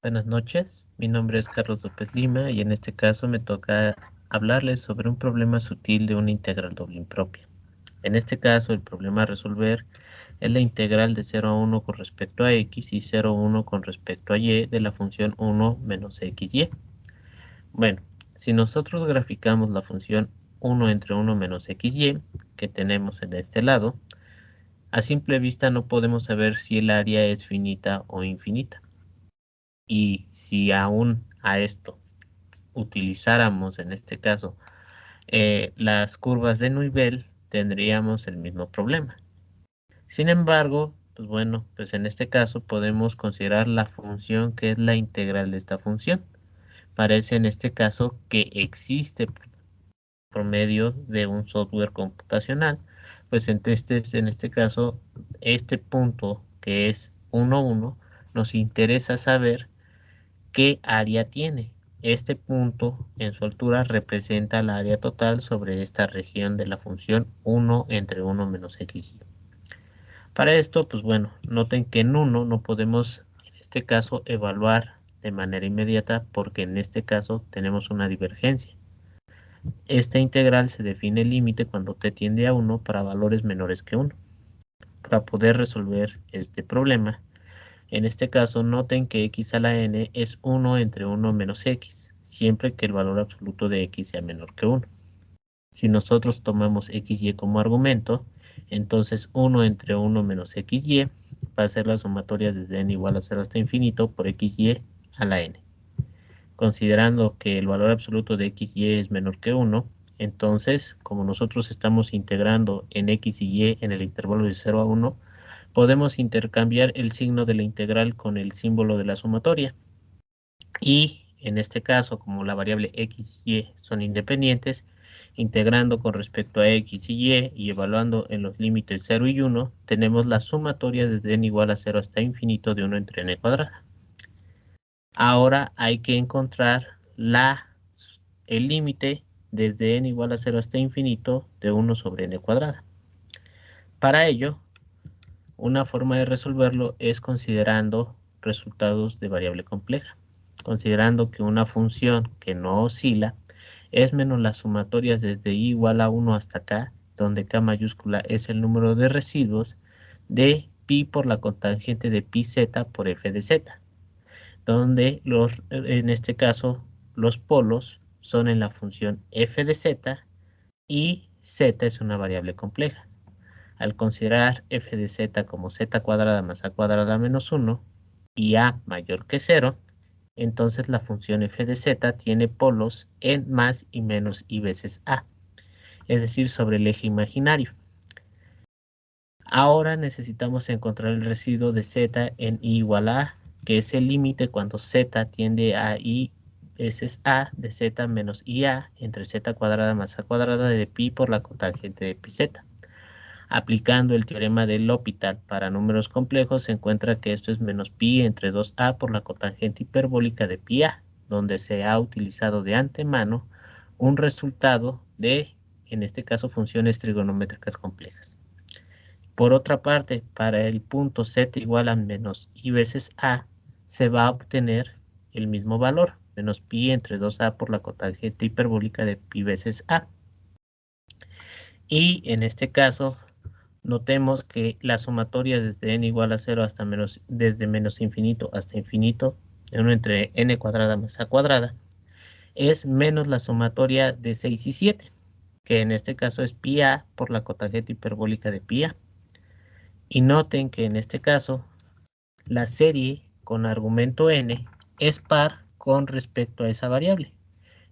Buenas noches, mi nombre es Carlos López Lima y en este caso me toca hablarles sobre un problema sutil de una integral doble impropia. En este caso el problema a resolver es la integral de 0 a 1 con respecto a x y 0 a 1 con respecto a y de la función 1 menos xy. Bueno, si nosotros graficamos la función 1 entre 1 menos xy que tenemos en este lado, a simple vista no podemos saber si el área es finita o infinita. Y si aún a esto utilizáramos en este caso las curvas de nivel, tendríamos el mismo problema. Sin embargo, pues bueno, pues en este caso podemos considerar la función que es la integral de esta función. Parece en este caso que existe por medio de un software computacional, pues en este caso, este punto que es 1, 1, nos interesa saber ¿qué área tiene? Este punto en su altura representa la área total sobre esta región de la función 1 entre 1 menos xy. Para esto, pues bueno, noten que en 1 no podemos, en este caso, evaluar de manera inmediata porque en este caso tenemos una divergencia. Esta integral se define el límite cuando t tiende a 1 para valores menores que 1. Para poder resolver este problema, en este caso, noten que x a la n es 1 entre 1 menos x, siempre que el valor absoluto de x sea menor que 1. Si nosotros tomamos xy como argumento, entonces 1 entre 1 menos xy va a ser la sumatoria desde n igual a 0 hasta infinito por xy a la n. Considerando que el valor absoluto de xy es menor que 1, entonces, como nosotros estamos integrando en x y y en el intervalo de 0 a 1, podemos intercambiar el signo de la integral con el símbolo de la sumatoria. Y en este caso, como la variable x y y son independientes, integrando con respecto a x y y evaluando en los límites 0 y 1, tenemos la sumatoria desde n igual a 0 hasta infinito de 1 entre n cuadrada. Ahora hay que encontrar el límite desde n igual a 0 hasta infinito de 1 sobre n cuadrada. Para ello, una forma de resolverlo es considerando resultados de variable compleja, considerando que una función que no oscila es menos las sumatorias desde i igual a 1 hasta k, donde k mayúscula es el número de residuos, de pi por la cotangente de pi z por f de z, donde en este caso los polos son en la función f de z y z es una variable compleja. Al considerar f de z como z cuadrada más a cuadrada menos 1 y a mayor que 0, entonces la función f de z tiene polos en más y menos y veces a, es decir, sobre el eje imaginario. Ahora necesitamos encontrar el residuo de z en i igual a, que es el límite cuando z tiende a i veces a de z menos ia entre z cuadrada más a cuadrada de pi por la cotangente de pi z. Aplicando el teorema de L'Hopital para números complejos, se encuentra que esto es menos pi entre 2a por la cotangente hiperbólica de pi a, donde se ha utilizado de antemano un resultado de, en este caso, funciones trigonométricas complejas. Por otra parte, para el punto z igual a menos i veces a, se va a obtener el mismo valor, menos pi entre 2a por la cotangente hiperbólica de pi veces a. Y en este caso, notemos que la sumatoria desde n igual a 0 hasta desde menos infinito hasta infinito, 1 entre n cuadrada más a cuadrada, es menos la sumatoria de 6 y 7, que en este caso es pi a por la cotangente hiperbólica de pi a. Y noten que en este caso, la serie con argumento n es par con respecto a esa variable.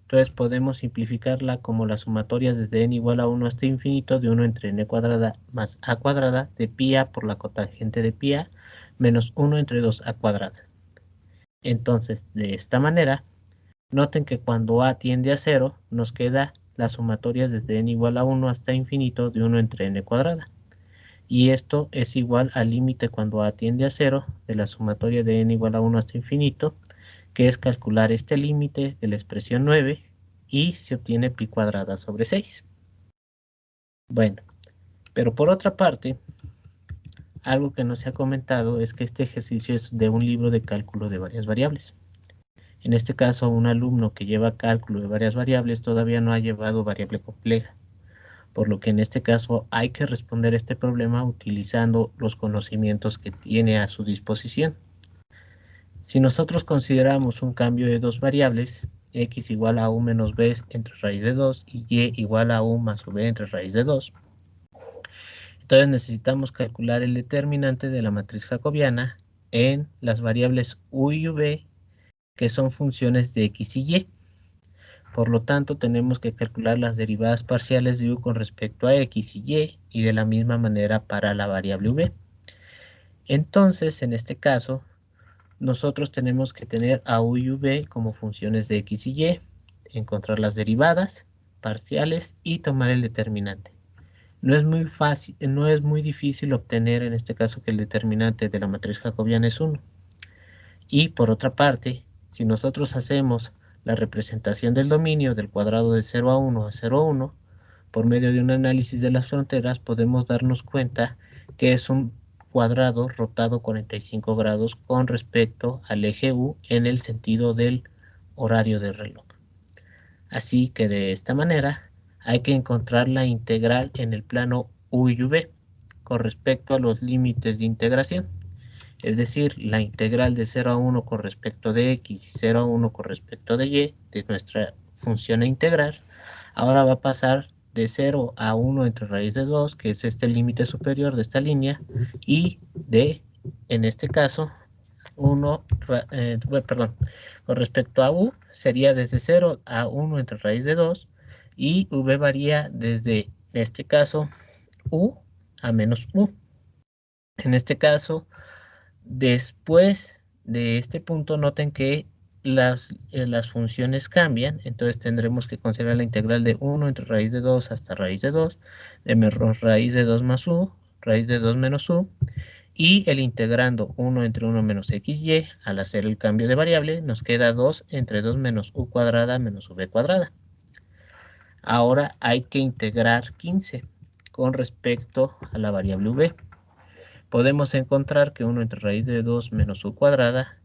Entonces podemos simplificarla como la sumatoria desde n igual a 1 hasta infinito de 1 entre n cuadrada más a cuadrada de pi a por la cotangente de pi a menos 1 entre 2a cuadrada. Entonces, de esta manera, noten que cuando a tiende a 0, nos queda la sumatoria desde n igual a 1 hasta infinito de 1 entre n cuadrada. Y esto es igual al límite cuando a tiende a 0 de la sumatoria de n igual a 1 hasta infinito, que es calcular este límite de la expresión 9 y se obtiene pi cuadrada sobre 6. Bueno, pero por otra parte, algo que no se ha comentado es que este ejercicio es de un libro de cálculo de varias variables. En este caso, un alumno que lleva cálculo de varias variables todavía no ha llevado variable compleja, por lo que en este caso hay que responder este problema utilizando los conocimientos que tiene a su disposición. Si nosotros consideramos un cambio de dos variables, x igual a u menos b entre raíz de 2 y y igual a u más b entre raíz de 2, entonces necesitamos calcular el determinante de la matriz jacobiana en las variables u y v, que son funciones de x y y. Por lo tanto, tenemos que calcular las derivadas parciales de u con respecto a x y de la misma manera para la variable v. Entonces, en este caso, nosotros tenemos que tener a u y v como funciones de x y y, encontrar las derivadas parciales y tomar el determinante. No es muy fácil, no es muy difícil obtener en este caso que el determinante de la matriz jacobiana es 1. Y por otra parte, si nosotros hacemos la representación del dominio del cuadrado de 0 a 1 a 0 a 1, por medio de un análisis de las fronteras podemos darnos cuenta que es un cuadrado rotado 45 grados con respecto al eje U en el sentido del horario del reloj. Así que de esta manera hay que encontrar la integral en el plano U y V con respecto a los límites de integración. Es decir, la integral de 0 a 1 con respecto de x y 0 a 1 con respecto de y de nuestra función a integrar, ahora va a pasar de 0 a 1 entre raíz de 2, que es este límite superior de esta línea, y de, en este caso, 1, con respecto a u, sería desde 0 a 1 entre raíz de 2, y v varía desde, en este caso, u a menos u. En este caso, después de este punto, noten que las funciones cambian, entonces tendremos que considerar la integral de 1 entre raíz de 2 hasta raíz de 2, de menos raíz de 2 más u, raíz de 2 menos u, y el integrando 1 entre 1 menos xy, al hacer el cambio de variable, nos queda 2 entre 2 menos u cuadrada menos v cuadrada. Ahora hay que integrar 15 con respecto a la variable v. Podemos encontrar que 1 entre raíz de 2 menos u cuadrada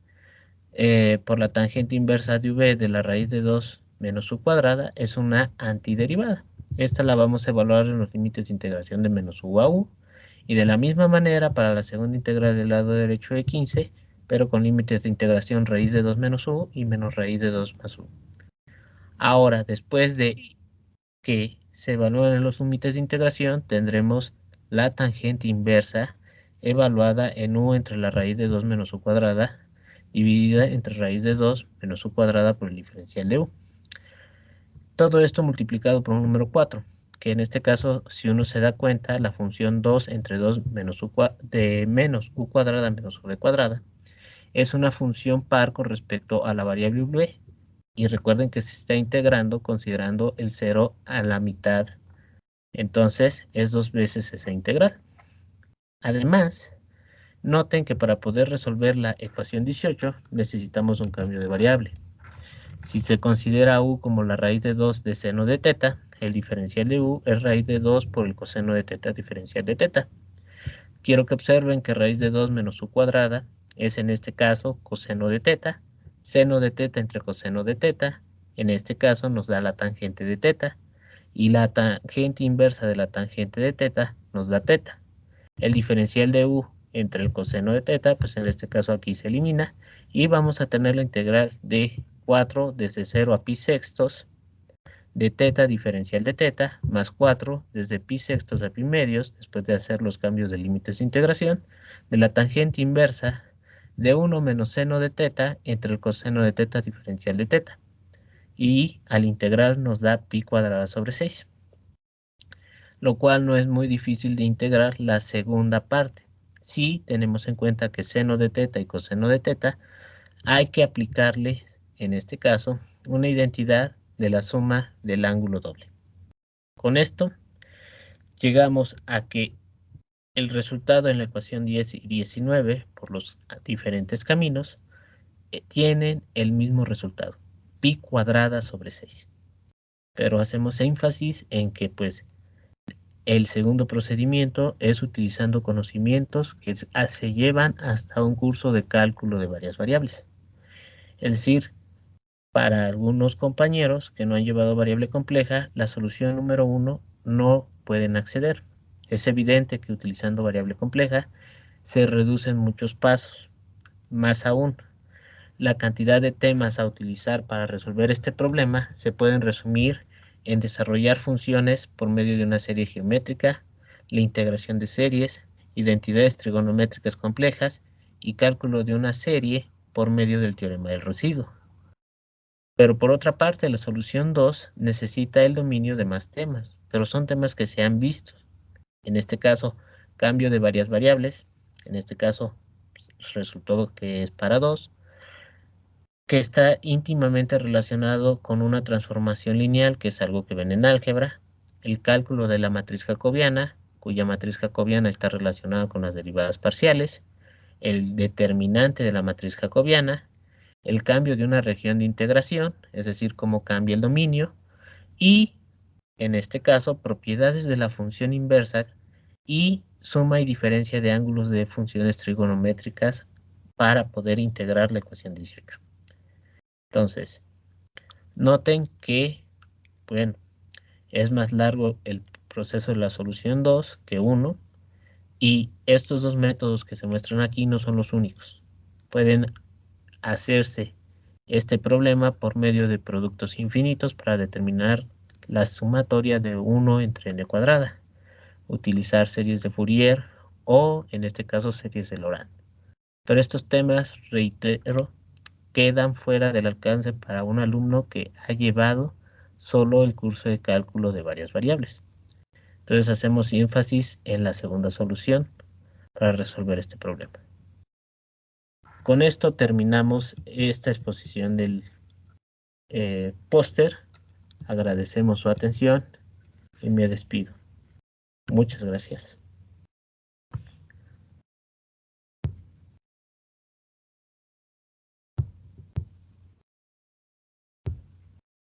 por la tangente inversa de v de la raíz de 2 menos u cuadrada es una antiderivada. Esta la vamos a evaluar en los límites de integración de menos u a u. Y de la misma manera para la segunda integral del lado derecho de 15, pero con límites de integración raíz de 2 menos u y menos raíz de 2 más u. Ahora, después de que se evalúen los límites de integración, tendremos la tangente inversa evaluada en u entre la raíz de 2 menos u cuadrada, dividida entre raíz de 2 menos u cuadrada por el diferencial de u. Todo esto multiplicado por un número 4, que en este caso, si uno se da cuenta, la función 2 entre 2 menos u, de menos u cuadrada menos v cuadrada es una función par con respecto a la variable v. Y recuerden que se está integrando considerando el 0 a la mitad. Entonces, es 2 veces esa integral. Además, noten que para poder resolver la ecuación 18 necesitamos un cambio de variable. Si se considera u como la raíz de 2 de seno de teta, el diferencial de u es raíz de 2 por el coseno de teta diferencial de teta. Quiero que observen que raíz de 2 menos u cuadrada es en este caso coseno de teta, seno de teta entre coseno de teta, en este caso nos da la tangente de teta, y la tangente inversa de la tangente de teta nos da teta. El diferencial de u entre el coseno de teta, pues en este caso aquí se elimina, y vamos a tener la integral de 4 desde 0 a pi sextos de teta diferencial de teta más 4 desde pi sextos a pi medios, después de hacer los cambios de límites de integración, de la tangente inversa de 1 menos seno de teta entre el coseno de teta diferencial de teta. Y al integrar nos da pi cuadrada sobre 6. Lo cual no es muy difícil de integrar la segunda parte. Si tenemos en cuenta que seno de teta y coseno de teta, hay que aplicarle, en este caso, una identidad de la suma del ángulo doble. Con esto, llegamos a que el resultado en la ecuación 10 y 19, por los diferentes caminos, tienen el mismo resultado, pi cuadrada sobre 6. Pero hacemos énfasis en que, pues, El segundo procedimiento es utilizando conocimientos que se llevan hasta un curso de cálculo de varias variables. Es decir, para algunos compañeros que no han llevado variable compleja, la solución número 1 no pueden acceder. Es evidente que utilizando variable compleja se reducen muchos pasos. Más aún, la cantidad de temas a utilizar para resolver este problema se pueden resumir en desarrollar funciones por medio de una serie geométrica, la integración de series, identidades trigonométricas complejas y cálculo de una serie por medio del teorema del residuo. Pero por otra parte, la solución 2 necesita el dominio de más temas, pero son temas que se han visto. En este caso, cambio de varias variables. En este caso, resultó que es para 2, que está íntimamente relacionado con una transformación lineal, que es algo que ven en álgebra, el cálculo de la matriz jacobiana, cuya matriz jacobiana está relacionada con las derivadas parciales, el determinante de la matriz jacobiana, el cambio de una región de integración, es decir, cómo cambia el dominio, y, en este caso, propiedades de la función inversa y suma y diferencia de ángulos de funciones trigonométricas para poder integrar la ecuación 18. Entonces, noten que, bueno, es más largo el proceso de la solución 2 que 1, y estos dos métodos que se muestran aquí no son los únicos. Pueden hacerse este problema por medio de productos infinitos para determinar la sumatoria de 1 entre n cuadrada, utilizar series de Fourier o, en este caso, series de Laurent. Pero estos temas, reitero, quedan fuera del alcance para un alumno que ha llevado solo el curso de cálculo de varias variables. Entonces hacemos énfasis en la segunda solución para resolver este problema. Con esto terminamos esta exposición del póster. Agradecemos su atención y me despido. Muchas gracias.